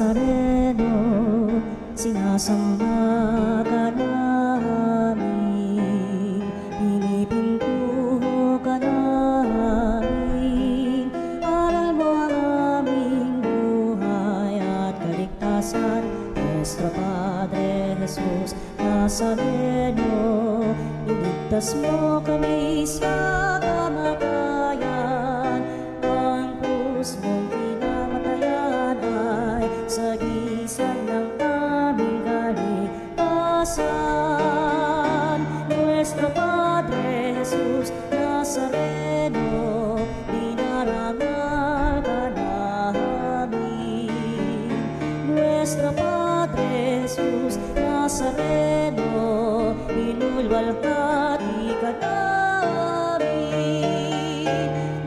Nazareno, sinasamba ka namin, pinipinto ka namin, aral mo ang aming buhay at kaligtasan. Nuestro Padre Jesus Nazareno, iligtas mo kami sa kamatayan, ang krus mong pinamatayan ay sagisag ng aming kaligtasan. Nuestro Padre Jesus Nazareno, dinarangal ka namin. Nuestro Padre Jesus Nazareno, inulwalhati ka namin.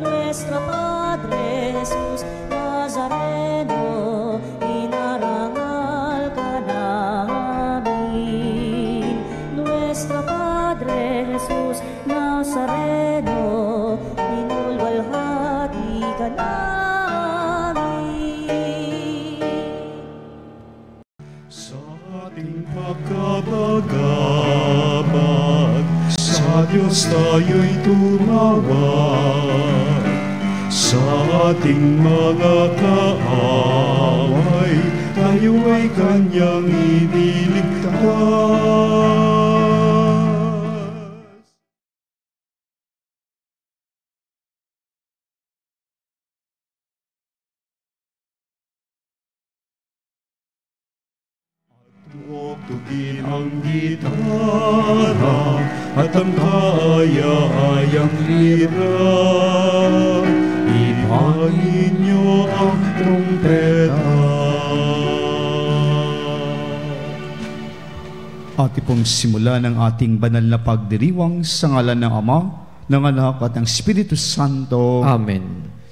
Nuestro Padre Jesus Nazareno, inarangal ka namin. Nuestro Padre Jesus Nazareno, inulwalhati ka namin. Sa ating pagkabagabag, sa Diyos tayo'y tumawag. Sa ating mga kaaway, tayo ay Kanyang iniligtas. Tugtugin ang gitara at ang kaaya-ayang lira. Ibangin niyo ang trumpeta. Ati pong simula ng ating banal na pagdiriwang sa ngalan ng Ama, ng Anak at ng Espiritu Santo. Amen.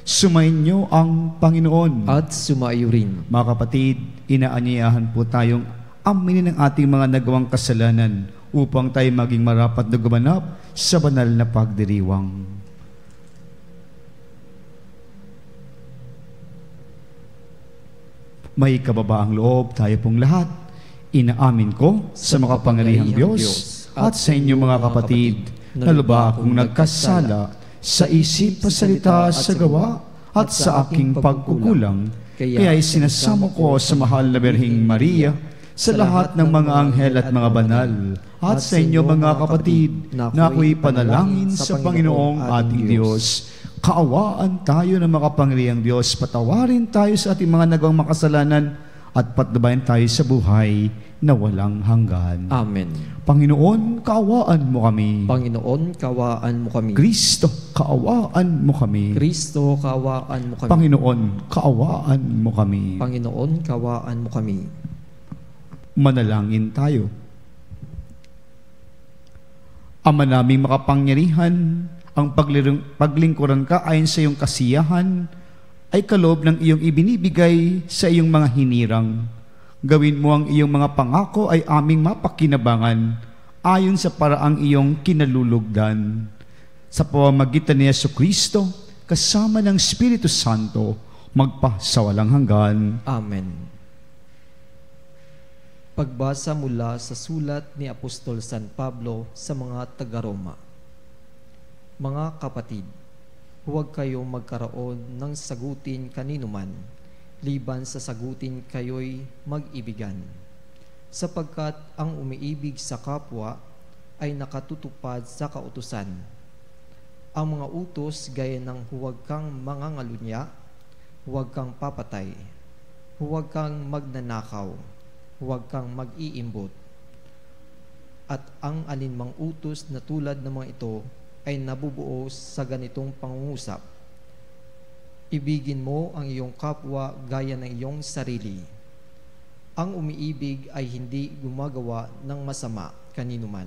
Sumainyo ang Panginoon. At sumaiyo rin. Mga kapatid, inaanyayahan po tayong aminin ang ating mga nagawang kasalanan upang tayo maging marapat na gumanap sa banal na pagdiriwang. May kababaang loob tayo pong lahat. Inaamin ko sa makapangyarihang Diyos at sa inyo mga kapatid na lubha akong nagkasala sa isip, pasalita, sa gawa at sa aking pagkukulang. Kaya isinasamo ko sa mahal na Birheng Maria, sa lahat ng mga anghel at mga banal, at sa inyo mga kapatid, na ako'y panalangin sa Panginoong ating Diyos. Kaawaan tayo ng makapangyarihang Diyos, patawarin tayo sa ating mga nagawang makasalanan, at patnubayan tayo sa buhay na walang hanggan. Amen. Panginoon, kaawaan mo kami. Panginoon, kaawaan mo kami. Kristo, kaawaan mo kami. Kristo, kaawaan mo kami. Panginoon, kaawaan mo kami. Panginoon, kaawaan mo kami. Manalangin tayo. Ama naming makapangyarihan, ang paglingkuran ka ayon sa iyong kasiyahan ay kaloob ng iyong ibinibigay sa iyong mga hinirang. Gawin mo ang iyong mga pangako ay aming mapakinabangan ayon sa paraang iyong kinalulugdan. Sa pamamagitan ni Jesucristo, kasama ng Espiritu Santo, magpasawalang hanggan. Amen. Pagbasa mula sa sulat ni Apostol San Pablo sa mga taga-Roma. Mga kapatid, huwag kayong magkaroon ng sagutin kanino man, liban sa sagutin kayo'y mag-ibigan. Sapagkat ang umiibig sa kapwa ay nakatutupad sa kautusan. Ang mga utos gaya ng huwag kang mangangalunya, huwag kang papatay, huwag kang magnanakaw, huwag kang mag-iimbot. At ang alinmang utos na tulad ng mga ito ay nabubuo sa ganitong pangungusap. Ibigin mo ang iyong kapwa gaya ng iyong sarili. Ang umiibig ay hindi gumagawa ng masama kanino man.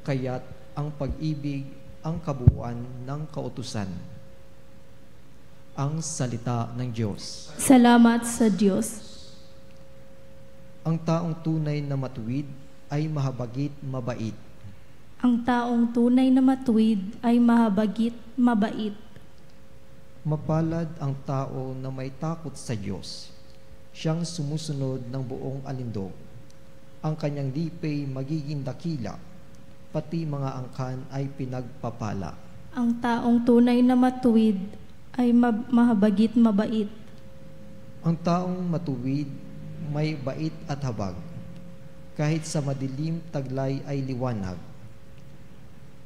Kaya't ang pag-ibig ang kabuuan ng kautusan. Ang salita ng Diyos. Salamat sa Diyos. Ang taong tunay na matuwid ay mahabagit mabait. Ang taong tunay na matuwid ay mahabagit mabait. Mapalad ang tao na may takot sa Diyos. siyang sumusunod ng buong alindog. Ang kanyang lipay magiging dakila, pati mga angkan ay pinagpapala. Ang taong tunay na matuwid ay mahabagit mabait. Ang taong matuwid may bait at habag, kahit sa madilim taglay ay liwanag.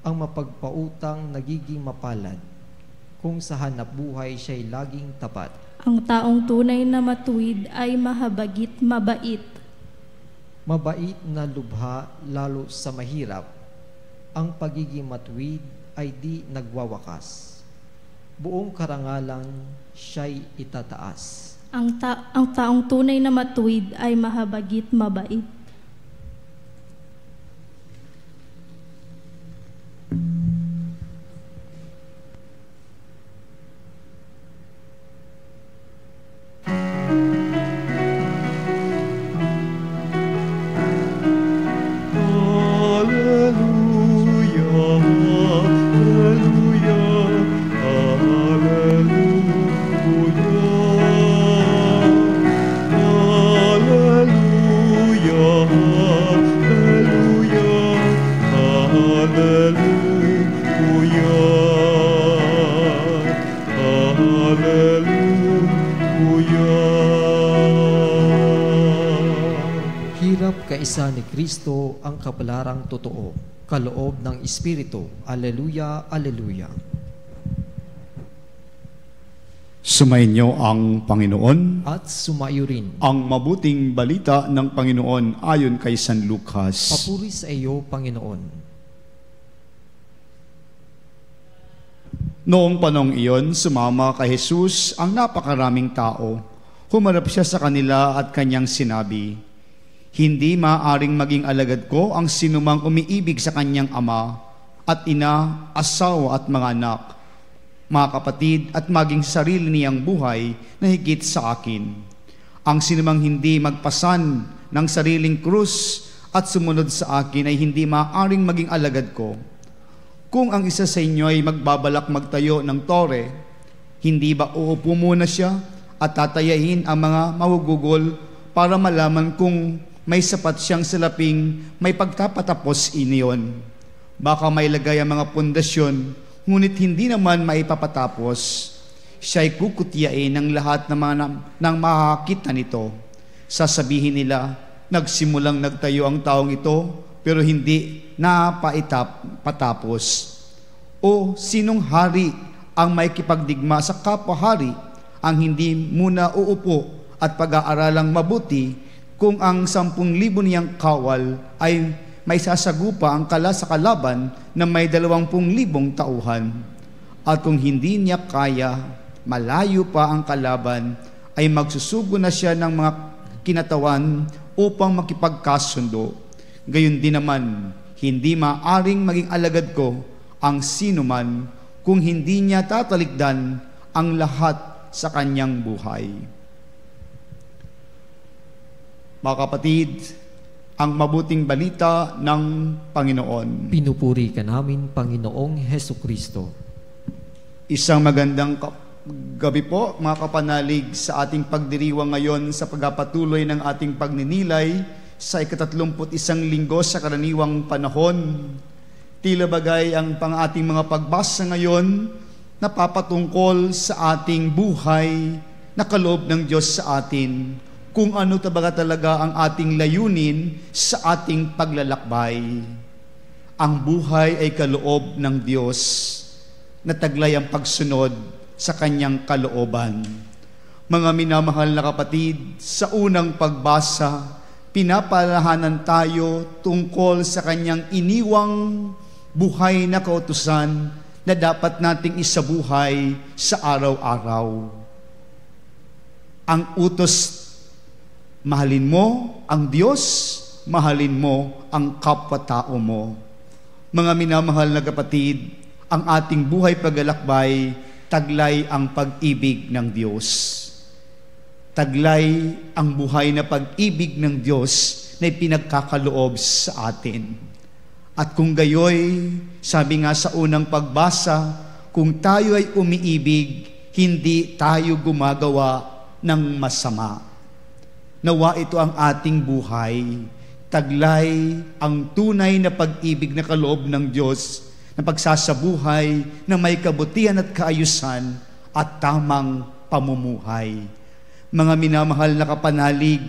Ang mapagpautang nagiging mapalad, kung sa hanap buhay siya'y laging tapat. Ang taong tunay na matuwid ay mahabagit mabait. Mabait na lubha lalo sa mahirap, ang pagiging matuwid ay di nagwawakas. Buong karangalan siya'y itataas. Ang taong tunay na matuwid ay mahabagit mabait. Kaisa ni Kristo ang kapalarang totoo, kaloob ng Espiritu. Alleluia, alleluia. Sumainyo ang Panginoon At sumayo rin. ang mabuting balita ng Panginoon ayon kay San Lucas. Papuri sa iyo, Panginoon. Noong panong iyon, sumama kay Jesus ang napakaraming tao. Humarap siya sa kanila at kanyang sinabi, "Hindi maaaring maging alagad ko ang sinumang umiibig sa kanyang ama at ina, asawa at mga anak, mga kapatid at maging sarili niyang buhay na higit sa akin. Ang sinumang hindi magpasan ng sariling krus at sumunod sa akin ay hindi maaaring maging alagad ko. Kung ang isa sa inyo ay magbabalak magtayo ng tore, hindi ba uupo muna siya at tatayahin ang mga mawugugol para malaman kung may sapat siyang salaping may pagkapatapos iniyon? Baka may lagay ang mga pundasyon, ngunit hindi naman maipapatapos. Siya'y kukutyain ng lahat ng makakita nito. Sasabihin nila, nagsimulang nagtayo ang taong ito, pero hindi patapos. O sinong hari ang may kipagdigma sa kapwa-hari ang hindi muna uupo at pag-aaralang mabuti kung ang 10,000 niyang kawal ay may sasagupa ang sa kalaban na may 20,000 tauhan. At kung hindi niya kaya, malayo pa ang kalaban, ay magsusugo na siya ng mga kinatawan upang makipagkasundo. Gayon din naman, hindi maaring maging alagad ko ang sinuman kung hindi niya tatalikdan ang lahat sa kanyang buhay." Mga kapatid, ang mabuting balita ng Panginoon. Pinupuri ka namin, Panginoong Hesukristo. Isang magandang gabi po, mga kapanalig, sa ating pagdiriwang ngayon sa pagpapatuloy ng ating pagninilay sa 31 linggo sa karaniwang panahon. Tila bagay ang ating mga pagbasa ngayon napapatungkol sa ating buhay na kaloob ng Diyos sa atin, kung ano talaga ang ating layunin sa ating paglalakbay. Ang buhay ay kaloob ng Diyos na taglay ang pagsunod sa kanyang kalooban. Mga minamahal na kapatid, sa unang pagbasa, pinapalahanan tayo tungkol sa kanyang iniwang buhay na kautusan na dapat nating isabuhay sa araw-araw. Ang utos, mahalin mo ang Diyos, mahalin mo ang kapwa-tao mo. Mga minamahal na kapatid, ang ating buhay paglalakbay, taglay ang pag-ibig ng Diyos. Taglay ang buhay na pag-ibig ng Diyos na ipinagkakaloob sa atin. At kung gayoy, sabi nga sa unang pagbasa, kung tayo ay umiibig, hindi tayo gumagawa ng masama. Nawa ito ang ating buhay. Taglay ang tunay na pag-ibig na kaloob ng Diyos na pagsasabuhay na may kabutihan at kaayusan at tamang pamumuhay. Mga minamahal na kapanalig,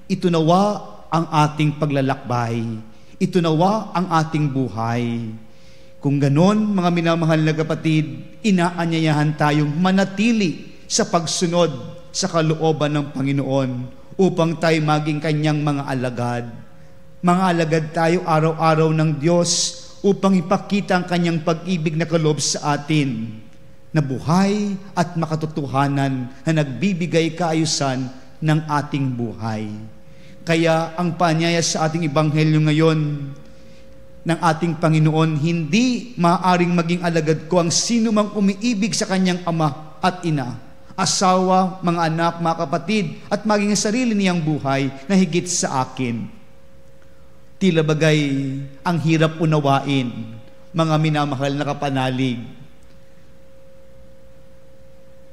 ito nawa ang ating paglalakbay. Ito nawa ang ating buhay. Kung ganon, mga minamahal na kapatid, inaanyayahan tayong manatili sa pagsunod sa kalooban ng Panginoon upang tayo maging kanyang mga alagad. Mga alagad tayo araw-araw ng Diyos upang ipakita ang kanyang pag-ibig na kaloob sa atin na buhay at makatotohanan na nagbibigay kaayusan ng ating buhay. Kaya ang paanyaya sa ating ebanghelyo ngayon ng ating Panginoon, hindi maaaring maging alagad ko ang sino mang umiibig sa kanyang ama at ina, asawa, mga anak, mga kapatid, at maging sarili niyang buhay na higit sa akin. Tila bagay ang hirap unawain, mga minamahal na kapanalig.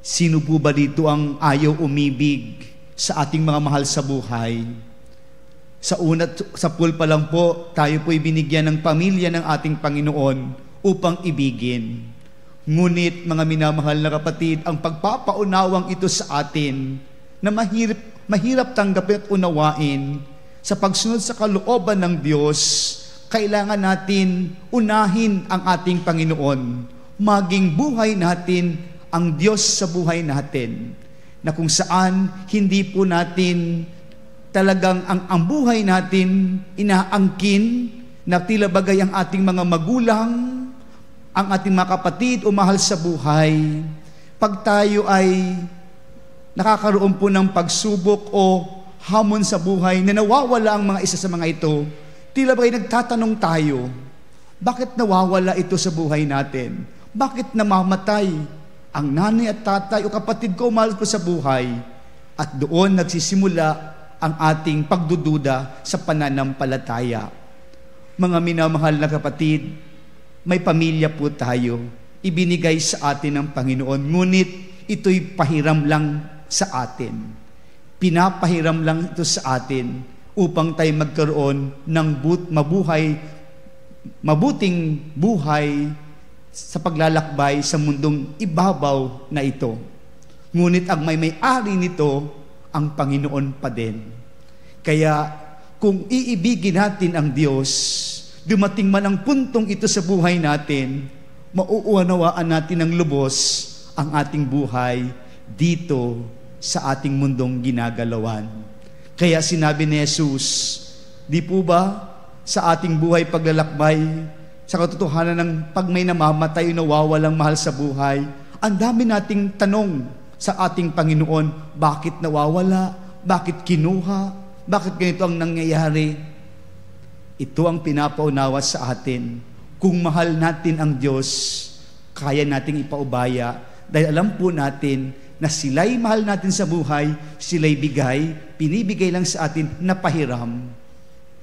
Sino po ba dito ang ayaw umibig sa ating mga mahal sa buhay? Sa pool pa lang po, tayo po'y binigyan ng pamilya ng ating Panginoon upang ibigin. Ngunit, mga minamahal na kapatid, ang pagpapaunawang ito sa atin na mahirap tanggapin at unawain, sa pagsunod sa kalooban ng Diyos, kailangan natin unahin ang ating Panginoon. Maging buhay natin ang Diyos sa buhay natin. Na kung saan hindi po natin talagang ang buhay natin inaangkin na tila bagay ang ating mga magulang, ang ating mga kapatid o mahal sa buhay. Pag tayo ay nakakaroon po ng pagsubok o hamon sa buhay na nawawala ang mga isa sa mga ito, tila ba'y nagtatanong tayo, bakit nawawala ito sa buhay natin? Bakit namamatay ang nanay at tatay o kapatid ko, mahal ko sa buhay? At doon nagsisimula ang ating pagdududa sa pananampalataya. Mga minamahal na kapatid, may pamilya po tayo, ibinigay sa atin ng Panginoon, ngunit ito'y pahiram lang sa atin. Pinapahiram lang ito sa atin upang tayo magkaroon ng mabuting buhay sa paglalakbay sa mundong ibabaw na ito. Ngunit ang may-ari nito, ang Panginoon pa din. Kaya kung iibigin natin ang Diyos, dumating man ang puntong ito sa buhay natin, mauunawaan natin ng lubos ang ating buhay dito sa ating mundong ginagalawan. Kaya sinabi ni Jesus, di po ba sa ating buhay paglalakbay, sa katotohanan ng pag may namamatay, nawawalang mahal sa buhay, ang dami nating tanong sa ating Panginoon, bakit nawawala? Bakit kinuha? Bakit ganito ang nangyayari? Ito ang pinapaunawa sa atin. Kung mahal natin ang Diyos, kaya nating ipaubaya dahil alam po natin na sila'y mahal natin sa buhay, sila'y pinibigay lang sa atin na pahiram,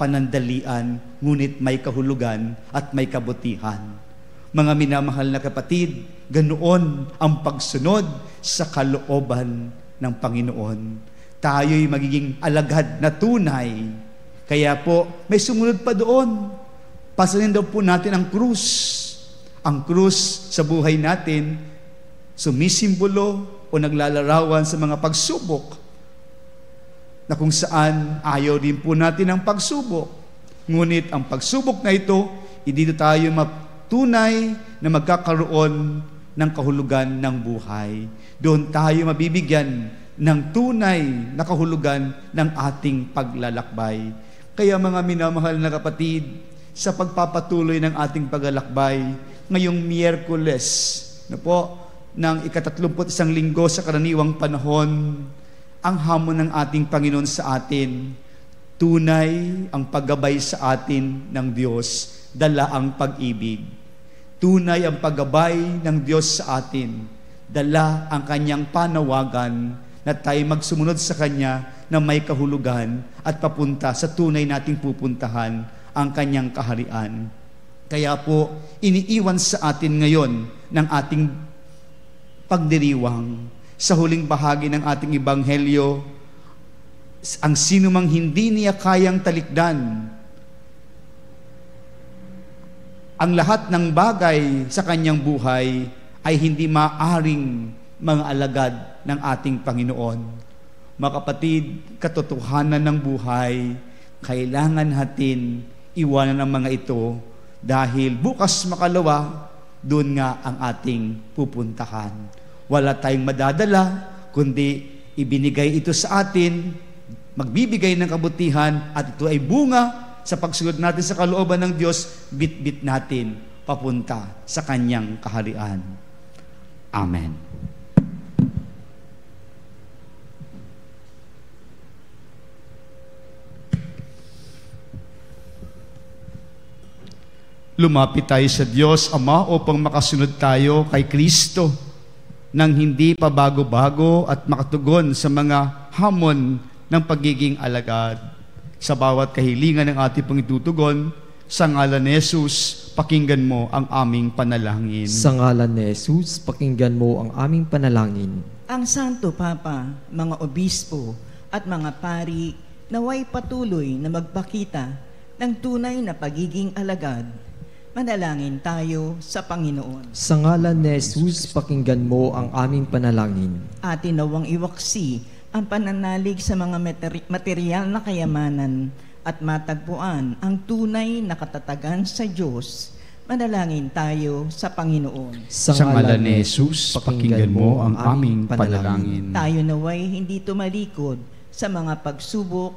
panandalian, ngunit may kahulugan at may kabutihan. Mga minamahal na kapatid, ganoon ang pagsunod sa kalooban ng Panginoon. Tayo'y magiging alagad na tunay. Kaya po, may sumunod pa doon. Pasanin daw po natin ang krus. Ang krus sa buhay natin, sumisimbolo o naglalarawan sa mga pagsubok na kung saan ayaw din po natin ang pagsubok. Ngunit ang pagsubok na ito, dito tayo matunay na magkakaroon ng kahulugan ng buhay. Doon tayo mabibigyan ng tunay na kahulugan ng ating paglalakbay. Kaya mga minamahal na kapatid, sa pagpapatuloy ng ating paglalakbay, ngayong Miyerkules, ng ika-31 linggo sa karaniwang panahon, ang hamon ng ating Panginoon sa atin, tunay ang paggabay sa atin ng Diyos, dala ang pag-ibig. Tunay ang paggabay ng Diyos sa atin, dala ang kanyang panawagan na tayo magsumunod sa Kanya na may kahulugan at papunta sa tunay nating pupuntahan, ang kanyang kaharian. Kaya po, iniiwan sa atin ngayon ng ating pagdiriwang sa huling bahagi ng ating ebanghelyo. ang sino mang hindi niya kayang talikdan ang lahat ng bagay sa kanyang buhay ay hindi maaring mga alagad ng ating Panginoon. Mga kapatid, katotohanan ng buhay, kailangan natin iwanan ang mga ito dahil bukas makalawa, doon nga ang ating pupuntahan. Wala tayong madadala, kundi ibinigay ito sa atin, magbibigay ng kabutihan, at ito ay bunga sa pagsunod natin sa kalooban ng Diyos, bit-bit natin papunta sa Kanyang kaharian. Amen. Lumapit tayo sa Diyos, Ama, upang makasunod tayo kay Kristo nang hindi pa bago-bago at makatugon sa mga hamon ng pagiging alagad. Sa bawat kahilingan ng ating pong itutugon, sa ngalan ni Jesus, pakinggan mo ang aming panalangin. Sa ngalan ni Jesus, pakinggan mo ang aming panalangin. Ang Santo Papa, mga obispo at mga pari naway patuloy na magpakita ng tunay na pagiging alagad. Manalangin tayo sa Panginoon. Sa ngalan ni Jesus, pakinggan mo ang aming panalangin. Atin nawang iwaksi ang pananalig sa mga material na kayamanan at matagpuan ang tunay na katatagan sa Diyos. Manalangin tayo sa Panginoon. Sa ngalan ni Jesus, pakinggan mo ang aming panalangin. Tayo naway hindi tumalikod sa mga pagsubok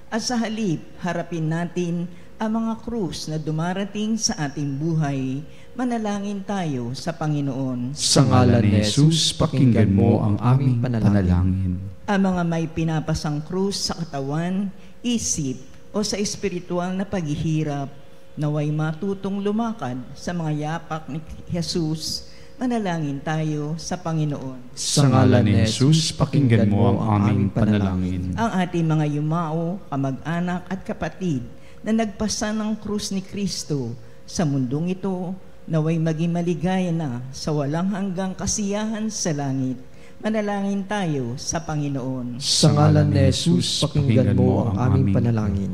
at sa halip harapin natin ang mga krus na dumarating sa ating buhay. Manalangin tayo sa Panginoon. Sa ngalan ni Jesus, pakinggan mo ang aming panalangin. Ang mga may pinapasang krus sa katawan, isip, o sa espiritual na paghihirap, naway matutong lumakad sa mga yapak ni Jesus. Manalangin tayo sa Panginoon. Sa ngalan ni Jesus, pakinggan mo ang aming panalangin. Ang ating mga yumao, kamag-anak at kapatid na nagpasa ng krus ni Kristo sa mundong ito, naway maging maligaya na sa walang hanggang kasiyahan sa langit. Manalangin tayo sa Panginoon. Sa ngalan ni Jesus, pakinggan mo ang aming panalangin.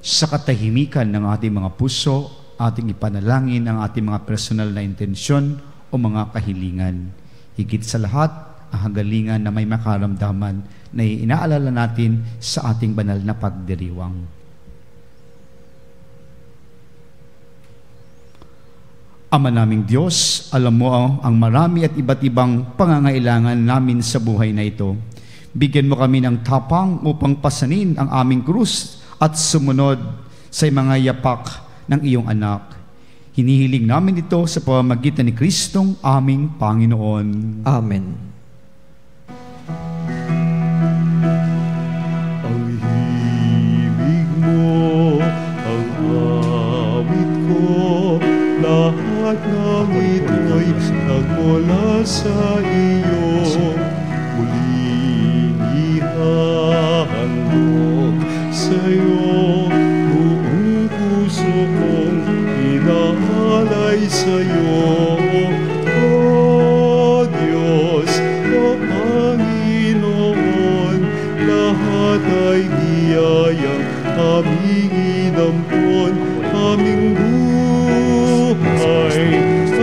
Sa katahimikan ng ating mga puso, ating ipanalangin ang ating mga personal na intensyon o mga kahilingan. Higit sa lahat, ang hagalingan na may makaramdaman na inaalala natin sa ating banal na pagdiriwang. Ama naming Diyos, alam mo ang marami at iba't ibang pangangailangan namin sa buhay na ito. Bigyan mo kami ng tapang upang pasanin ang aming krus at sumunod sa mga yapak ng iyong anak. Hinihiling namin ito sa pamamagitan ni Kristong aming Panginoon. Amen. Ang himig mo, ang awit ko, lahat ng ito'y nagmula sa iyo. Muling ihahandog sa iyo, buong puso kong inaalay sa iyo. O Diyos, o Panginoon, lahat ay biyayang aming inampon, aming buhay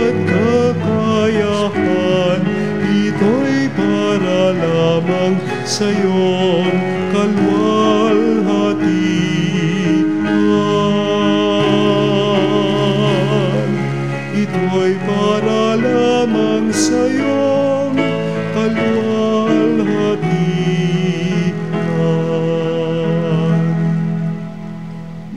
at kakayahan, ito'y para lamang sa iyong kalwalhatian. Ito'y para lamang sa iyong kalwalhatian.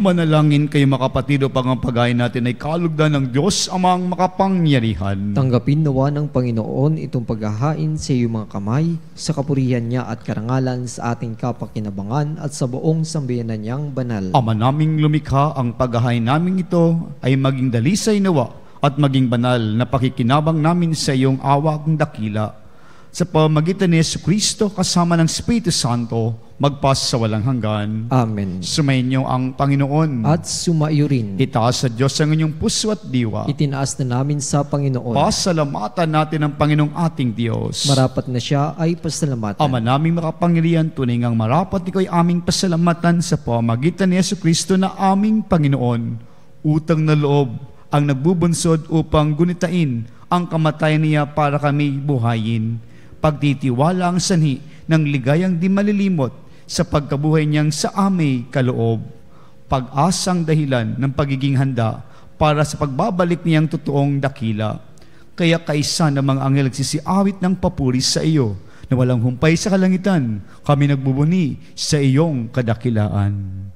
Manalangin kayo mga kapatid upang ang paghain natin ay kalugdan ng Diyos amang makapangyarihan. Tanggapin nawa ng Panginoon itong paghahain sa iyong mga kamay, sa kapurihan niya at karangalan sa ating kapakinabangan at sa buong sambayanan niyang banal. Ama naming lumikha, ang paghahain namin ito ay maging dalisay nawa at maging banal na pakikinabang namin sa iyong awang dakila. sa pamamagitan ni Jesucristo kasama ng Espiritu Santo, magpas sa walang hanggan. Amen. Sumainyo ang Panginoon. At sumaiyo rin. Itaas sa Diyos ang inyong puso at diwa. Itinaas na namin sa Panginoon. Pasalamatan natin ang Panginoong ating Diyos. Marapat na siya ay pasalamatan. Ama naming makapangyarihan, tunay ngang marapat ikaw ay aming pasalamatan sa pamamagitan ni Jesucristo na aming Panginoon. Utang na loob ang nagbubunsod upang gunitain ang kamatayan niya para kami buhayin. Pagtitiwala ang sanhi ng ligayang di malilimot sa pagkabuhay niyang sa aming kaloob. Pag-asang dahilan ng pagiging handa para sa pagbabalik niyang totoong dakila. Kaya kaisa ng mga anghel nagsisiawit ng papuri sa iyo na walang humpay sa kalangitan, kami nagbubuni sa iyong kadakilaan.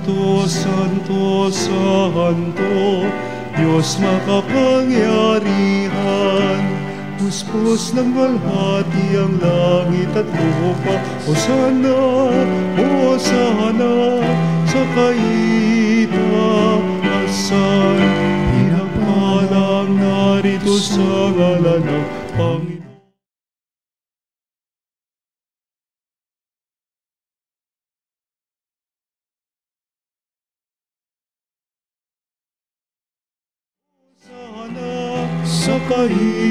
Santo, Santo, Santo, Diyos makapangyarihan, puspos ng walhati ang langit at lupa. Hosana, Hosana, sa kaitaasan, pinapalang narito sa ngalan ng Panginoon. Sa kaitaasan.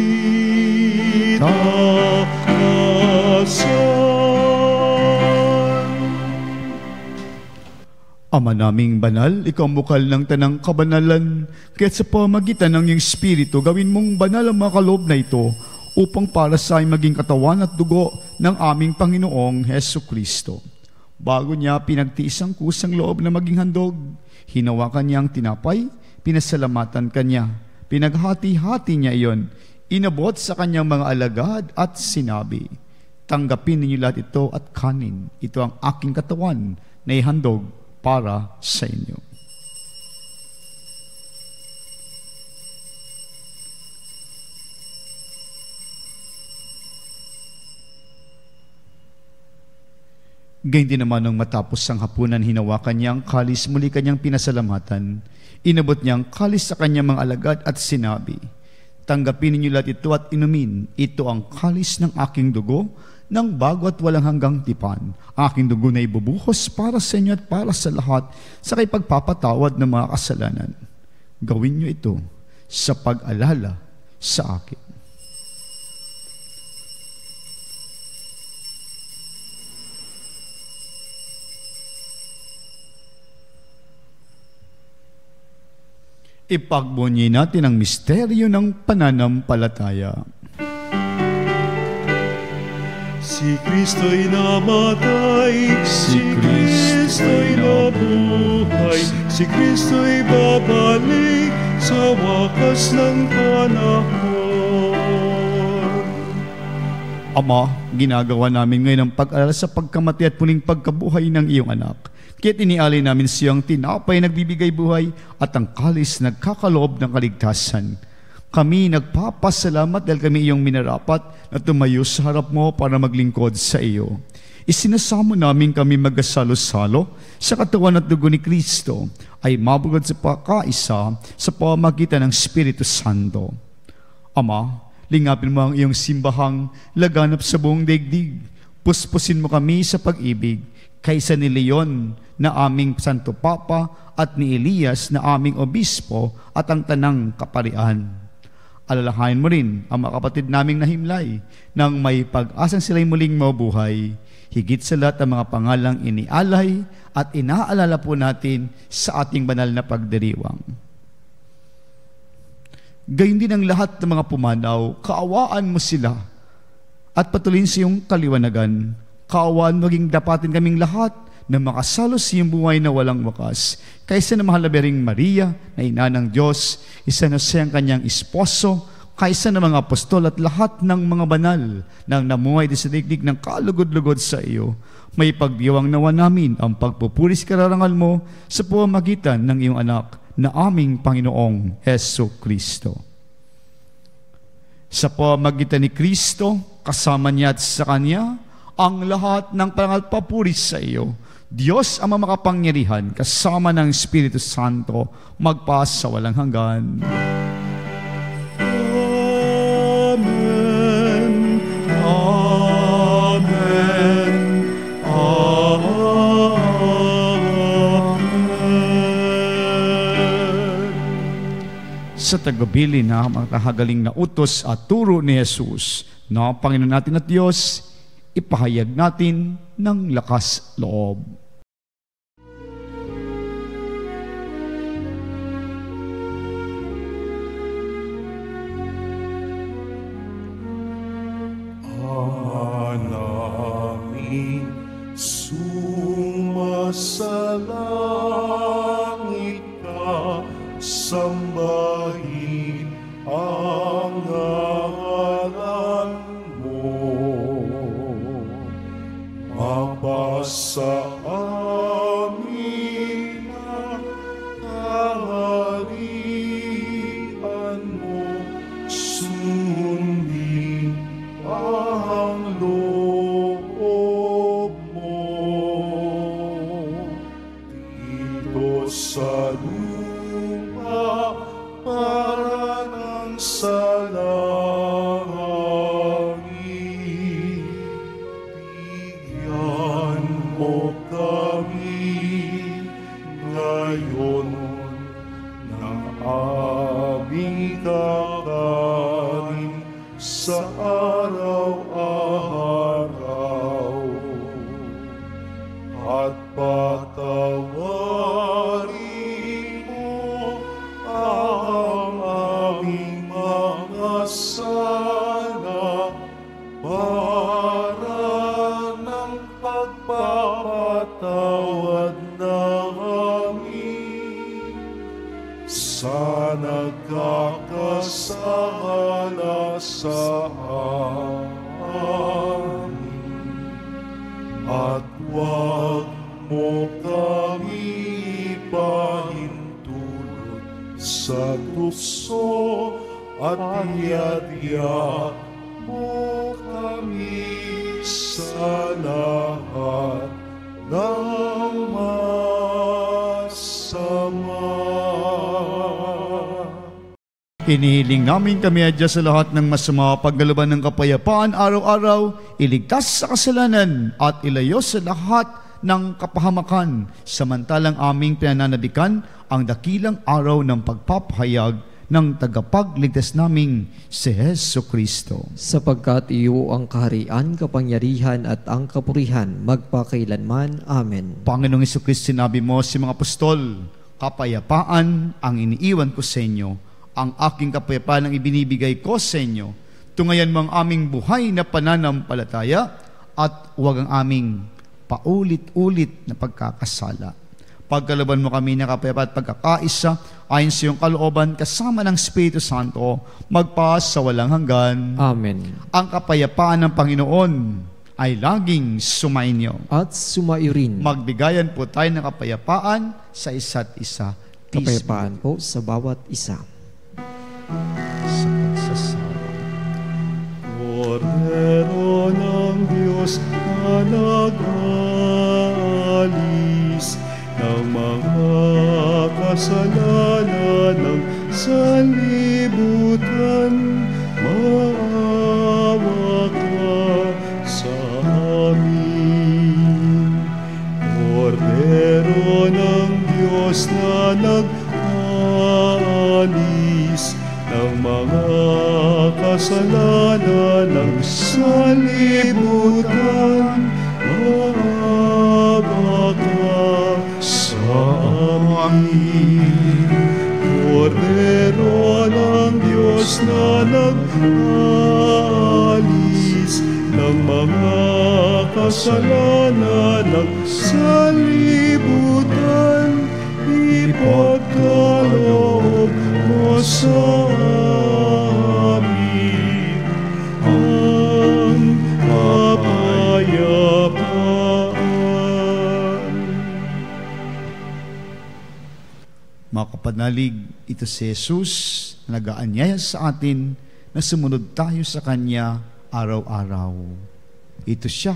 Ama naming banal, ikaw bukal ng tanang kabanalan, kaya't sa pamagitan ng iyong Espiritu, gawin mong banal ang mga kaloob na ito upang para sa ay maging katawan at dugo ng aming Panginoong Hesukristo. Bago niya pinagtiis ang kusang loob na maging handog, hinawakan niya ang tinapay, pinasalamatan kanya, pinaghati-hati niya iyon, inabot sa kanyang mga alagad at sinabi, tanggapin ninyo lahat ito at kanin. Ito ang aking katawan na ihandog para sa inyo. Ganyan din naman nung matapos ang hapunan, hinawakan niya ang kalis, muli kanyang pinasalamatan. Inabot niya ang kalis sa kanyang mga alagad at sinabi, tanggapin ninyo lahat ito at inumin. Ito ang kalis ng aking dugo, ng bago at walang hanggang tipan. Aking dugo na ibubuhos para sa inyo at para sa lahat sa pagpapatawad ng mga kasalanan. Gawin niyo ito sa pag-alala sa akin. Ipagbunyi natin ang misteryo ng pananampalataya. Si Kristo'y namatay, si Kristo'y nabuhay, si Kristo'y babalik sa wakas ng panahon. Ama, ginagawa namin ngayon ang pag-alala sa pagkamatay at muling pagkabuhay ng iyong anak. Kaya't inialay namin siyang tinapay nagbibigay buhay at ang kalis nagkakaloob ng kaligtasan. Kami nagpapasalamat dahil kami iyong minarapat na tumayo sa harap mo para maglingkod sa iyo. Isinasamo namin kami magkasalo-salo sa katawan at dugo ni Kristo ay mabugod sa pagkaisa sa pamamagitan ng Espiritu Santo. Ama, lingapin mo ang iyong simbahang laganap sa buong daigdig. Puspusin mo kami sa pag-ibig kaysa ni Leon na aming Santo Papa at ni Elias na aming Obispo at ang tanang kaparian. Alalahanin mo rin ang mga kapatid naming nahimlay nang may pag-asang sila'y muling mabuhay. Higit sa lahat ang mga pangalang inialay at inaalala po natin sa ating banal na pagdiriwang. Gayon din ang lahat ng mga pumanaw, kaawaan mo sila at patuloyin sa iyong kaliwanagan. Kaawaan maging dapatin kaming lahat na makasalo sa iyong buhay na walang wakas. Kaysa na mahal na Birheng Maria, na ina ng Diyos, isa na siyang kanyang esposo, kaysa na mga apostol at lahat ng mga banal na namuhay sa digdig ng kalugod-lugod sa iyo, may pagdiwang nawa namin ang pagpupuri sa kararangal mo sa pamamagitan ng iyong anak na aming Panginoong Hesukristo. Sa pamamagitan ni Kristo, kasama niya at sa Kanya, ang lahat ng parangal papuri sa iyo, Diyos ang makapangyarihan kasama ng Espiritu Santo magpas sa walang hanggan. Amen. Amen. Amen. Sa tagbabili na matahagaling na utos at turo ni Jesus na Panginoon natin at Diyos, ipahayag natin ng lakas loob. Namin sumasalangit ka, sambahin ang ngalan mo. Mapasa amin ang kaharian mo, sundin ang loob mo. Dito sa lupa para ng sa langit, bigyan mo kami ngayon ng aming kakanin sa araw-araw, at patawarin mo ang aming mga sala para ng pagpapatawad namin sa nagkakasala sa amin, at huwag mo kami ipahintulot sa tukso, at iadya mo kami sa lahat ng masama. Hinihiling namin kami adya sa lahat ng masama, paggaluban ng kapayapaan araw-araw, iligtas sa kasalanan at ilayo sa lahat ng kapahamakan, samantalang aming pinananabikan ang dakilang araw ng pagpapahayag ng tagapagligtas naming si Hesu Kristo. Sapagkat iyo ang kaharian, kapangyarihan at ang kapurihan magpakailanman. Amen. Panginoong Hesu Kristo, sinabi mo si mga apostol, kapayapaan ang iniiwan ko sa inyo, ang aking kapayapaan ang ibinibigay ko sa inyo. Tungayan mo ang aming buhay na pananampalataya at huwag ang aming paulit-ulit na pagkakasala. Pagkalaban mo kami ng kapayapaan at pagkakaisa ayon sa iyong kalooban kasama ng Espiritu Santo magpas sa walang hanggan. Amen. Ang kapayapaan ng Panginoon ay laging sumainyo. At sumaiyo rin. Magbigayan po tayo ng kapayapaan sa isa't isa. Peace be. Kapayapaan po sa bawat isa. Sa pagsasama. Kordero ng Diyos na nag-alis ng mga kasalanan ng sanlibutan, maawa ka sa amin. Kordero ng Diyos na nag-alis ng mga kasalanan ng sanlibutan, maawa ka sa amin. Kordero ng Diyos na nag-alis ng mga kasalanan ng sanlibutan, ipagkaloob mo sa amin ang kapayapaan. Mga kapanalig, ito si Jesus na nag-aanyaya sa atin na sumunod tayo sa Kanya araw-araw. Ito siya,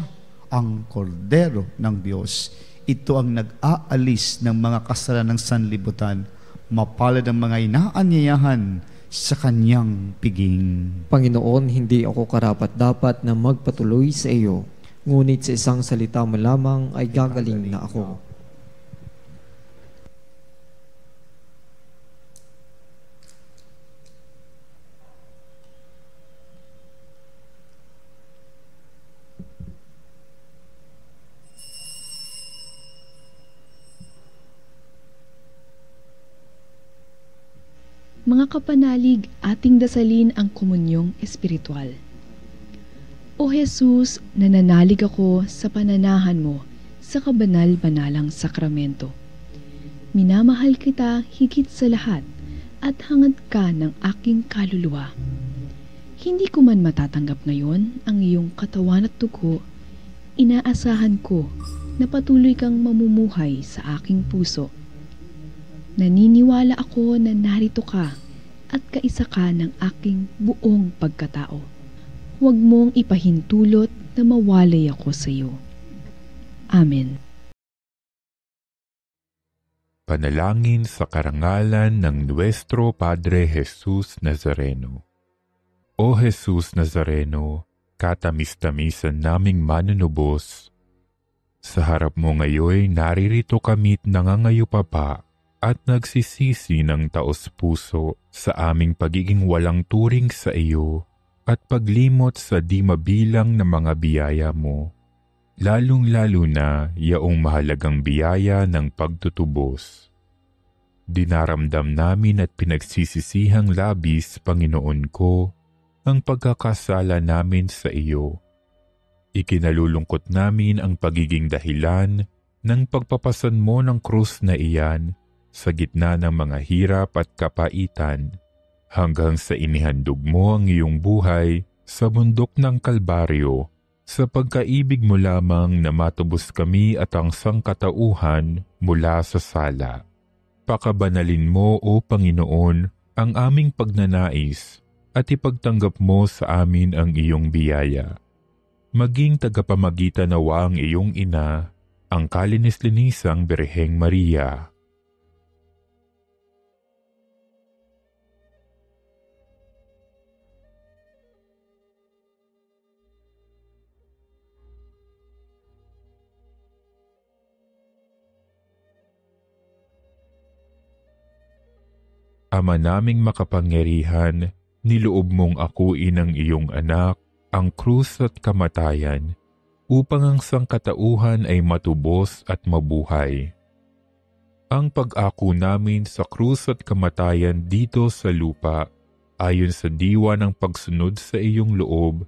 ang Kordero ng Diyos. ito ang nag-aalis ng mga kasalanan ng sanlibutan. Mapalad ang mga inaanyayahan sa kanyang piging. Panginoon, hindi ako karapat-dapat na magpatuloy sa iyo, ngunit sa isang salita mo lamang ay gagaling na ako. Mga kapanalig, ating dasalin ang komunyong espiritual. O Jesus, nananalig ako sa pananahan mo sa kabanal-banalang sakramento. Minamahal kita higit sa lahat at hangad ka ng aking kaluluwa. Hindi ko man matatanggap ngayon ang iyong katawan at dugo, inaasahan ko na patuloy kang mamumuhay sa aking puso. Naniniwala ako na narito ka at kaisa ka ng aking buong pagkatao. Huwag mong ipahintulot na mawalay ako sa iyo. Amen. Panalangin sa karangalan ng Nuestro Padre Jesus Nazareno. O Jesus Nazareno, katamis-tamisan naming manunubos, sa harap mo ngayon naririto kami't nangangayupapa at nagsisisi ng taos-puso sa aming pagiging walang turing sa iyo at paglimot sa di mabilang na mga biyaya mo, lalong-lalo na yaong mahalagang biyaya ng pagtutubos. Dinaramdam namin at pinagsisisihang labis, Panginoon ko, ang pagkakasala namin sa iyo. Ikinalulungkot namin ang pagiging dahilan ng pagpapasan mo ng krus na iyan sa gitna ng mga hirap at kapaitan, hanggang sa inihandog mo ang iyong buhay sa bundok ng Kalbaryo, sa pagkaibig mo lamang na matubos kami at ang sangkatauhan mula sa sala. Pakabanalin mo, O Panginoon, ang aming pagnanais at ipagtanggap mo sa amin ang iyong biyaya. Maging tagapamagitan nawa ang iyong ina, ang kalinis-linisang Birheng Maria. Ama naming makapangyarihan, niloob mong akuin ang iyong anak, ang krus at kamatayan, upang ang sangkatauhan ay matubos at mabuhay. Ang pag-ako namin sa krus at kamatayan dito sa lupa, ayon sa diwa ng pagsunod sa iyong loob,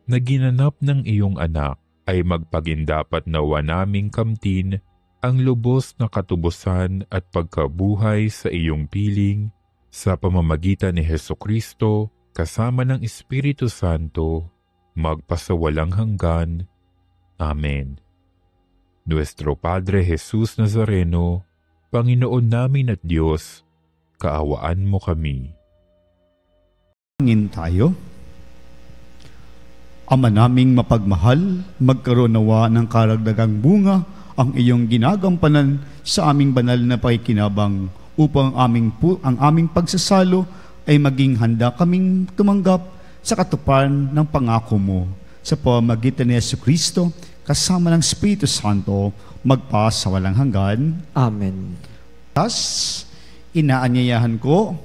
na ginanap ng iyong anak, ay magpagindapat nawa naming kamtin ang lubos na katubusan at pagkabuhay sa iyong piling, sa pamamagitan ni Hesukristo, kasama ng Espiritu Santo, magpasawalang hanggan. Amen. Nuestro Padre Jesus Nazareno, Panginoon namin at Diyos, kaawaan mo kami. Pangin tayo. Ama naming mapagmahal, magkaroon nawa ng karagdagang bunga ang iyong ginagampanan sa aming banal na pakikinabang, upang ang aming pagsasalo ay maging handa kaming tumanggap sa katuparan ng pangako mo. Sa pamamagitan ni Jesucristo, kasama ng Espiritu Santo, magpa sa walang hanggan. Amen. Thus, inaanyayahan po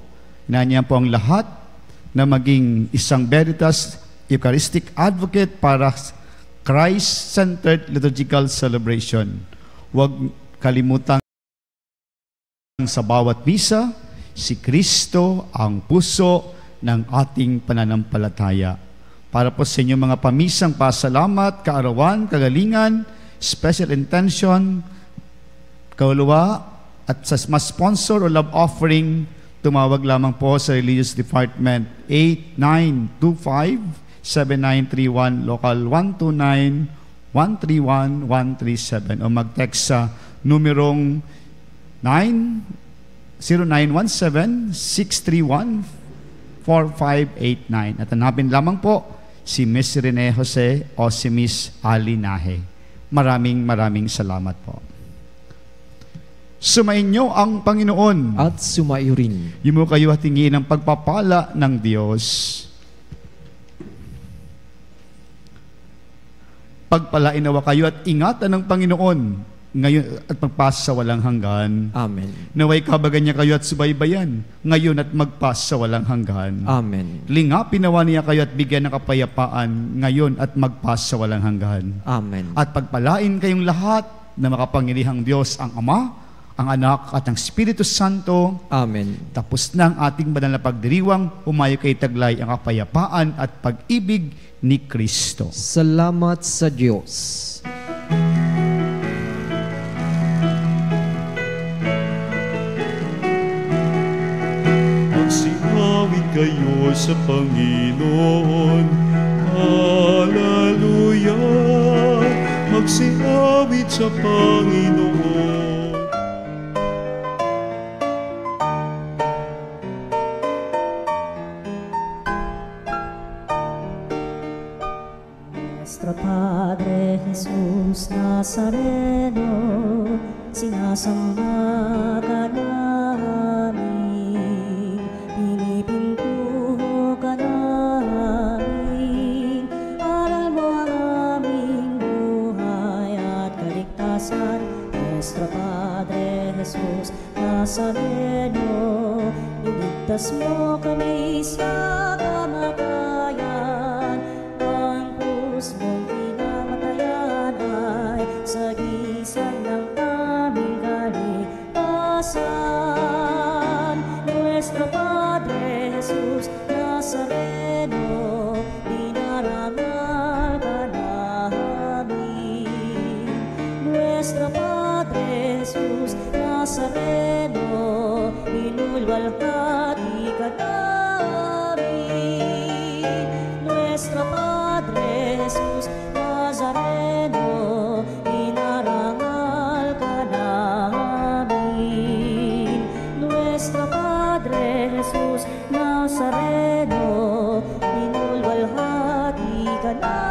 ang lahat na maging isang Veritas Eucharistic Advocate para Christ-centered liturgical celebration. Huwag kalimutan sa bawat misa, si Kristo ang puso ng ating pananampalataya. Para po sa inyong mga pamisang pasalamat, kaarawan, kagalingan, special intention, kaluluwa, at sa mas sponsor o love offering, tumawag lamang po sa Religious Department 8925-7931, local 129-131-137, o mag-text sa numerong 0917-631-4589. At hanapin lamang po si Miss Rene Jose o si Miss Ali Nahe. Maraming salamat po. Sumainyo ang Panginoon. At sumaiyo rin. Yumo kayo at tingin ang pagpapala ng Diyos. Pagpalain nawa kayo at ingatan ng Panginoon ngayon at magpasa sa walang hanggan. Amen. Naway kabagan niya kayo at subaybayan ngayon at magpasa sa walang hanggan. Amen. Lingapin nawa niya kayo at bigyan ng kapayapaan ngayon at magpasa sa walang hanggan. Amen. At pagpalain kayong lahat na makapangyarihang Diyos ang Ama, ang Anak at ang Espiritu Santo. Amen. Tapos na ang ating banal na pagdiriwang, humayo kay taglay ang kapayapaan at pag-ibig ni Kristo. Salamat sa Diyos. Magsinawit kayo sa Panginoon. Hallelujah! Magsinawit sa Panginoon. Nuestro Padre Jesus Nazareno, sinasamba ka namin, pinipintuho ka namin, aral mo ang aming buhay at kaligtasan. Nuestro Padre Jesus Nazareno, iligtas mo kami sa kamatayan. Ang krus mong pinamatayan ay sagisag ng aming kaligtasan. Nuestro Padre Jesus Nazareno, dinarangal ka namin. Nuestro Padre Jesus Nazareno, inulwalhati ka namin. Nuestro Padre Jesus Nazareno, inarangal ka namin. Nuestro Padre Jesus Nazareno, inulwalhati ka namin.